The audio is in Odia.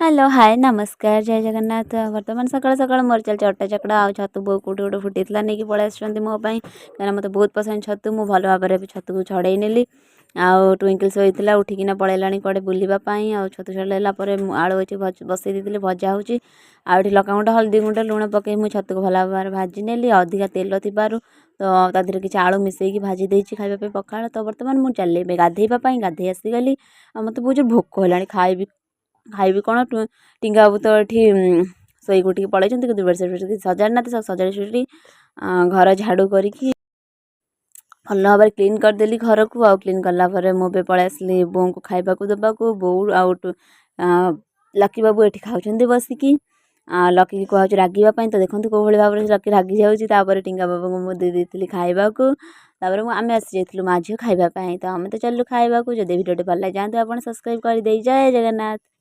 हेलो हाय नमस्कार जय जगन्नाथ वर्तमान सकाळ सकाळ मोर चलଛି ଅଟା ଚକଡ଼ା ଆଉ ଛତୁ ବୋଉ କୋଉଠି ଗୋଟେ ଫୁଟିଥିଲା ନେଇକି ପଳେଇ ଆସିଛନ୍ତି ମୋ ପାଇଁ କାରଣ ମୋତେ ବହୁତ ପସନ୍ଦ ଛତୁ ମୁଁ ଭଲ ଭାବରେ ବି ଛତୁକୁ ଛଡ଼େଇ ନେଲି ଆଉ ଟ୍ୱିଙ୍କଲ୍ ଶୋଇଥିଲା ଉଠିକିନା ପଳେଇଲାଣି କୁଆଡ଼େ ବୁଲିବା ପାଇଁ ଆଉ ଛତୁ ଛଡ଼େଇଲା ପରେ ମୁଁ ଆଳୁ ଏଠି ବସେଇ ଦେଇଥିଲି ଭଜା ହେଉଛି ଆଉ ଏଠି ଲଙ୍କାଗୁଣ୍ଡ ହଳଦୀ ଗୁଣ୍ଡ ଲୁଣ ପକାଇ ମୁଁ ଛତୁକୁ ଭଲ ଭାବରେ ଭାଜି ନେଲି ଅଧିକା ତେଲ ଥିବାରୁ ତ ତା ଦେହରେ କିଛି ଆଳୁ ମିଶାଇକି ଭାଜି ଦେଇଛି ଖାଇବା ପାଇଁ ପଖାଳ ତ ବର୍ତ୍ତମାନ ମୁଁ ଚାଲିଲି ଏବେ ଗାଧେଇବା ପାଇଁ ଗାଧେଇ ଆସିଗଲି ଆଉ ମୋତେ ବହୁତ ଜୋର ଭୋକ ହେଲାଣି ଖାଇବି କ'ଣ ଟିଙ୍ଗା ବାବୁ ତ ଏଠି ଶୋଇକି ଉଠିକି ପଳେଇଛନ୍ତି କିନ୍ତୁ ବେଡ଼ସିଟ୍ ସଜାଡ଼ି ନାହାନ୍ତି ସଜାଡ଼ି ସୁଜାଡ଼ି ଘର ଝାଡ଼ୁ କରିକି ଭଲ ଭାବରେ କ୍ଲିନ୍ କରିଦେଲି ଘରକୁ ଆଉ କ୍ଲିନ୍ କଲା ପରେ ମୁଁ ଏବେ ପଳେଇ ଆସିଲି ବୋଉଙ୍କୁ ଖାଇବାକୁ ଦେବାକୁ ବୋଉ ଆଉ ଲକି ବାବୁ ଏଠି ଖାଉଛନ୍ତି ବସିକି ଲକିକି କୁହାଯାଉଛି ରାଗିବା ପାଇଁ ତ ଦେଖନ୍ତୁ କେଉଁ ଭଳି ଭାବରେ ଲକି ରାଗି ଯାଉଛି ତାପରେ ଟିଙ୍ଗା ବାବୁଙ୍କୁ ମୁଁ ଦେଇଥିଲି ଖାଇବାକୁ ତାପରେ ଆମେ ଆସିଯାଇଥିଲୁ ମା ଝିଅ ଖାଇବା ପାଇଁ ତ ଆମେ ତ ଚାଲିଲୁ ଖାଇବାକୁ ଯଦି ଭିଡ଼ିଓଟି ଭଲ ଲାଗେ ଯାଆନ୍ତୁ ଆପଣ ସବସ୍କ୍ରାଇବ୍ କରିଦେଇ ଜୟ ଜଗନ୍ନାଥ।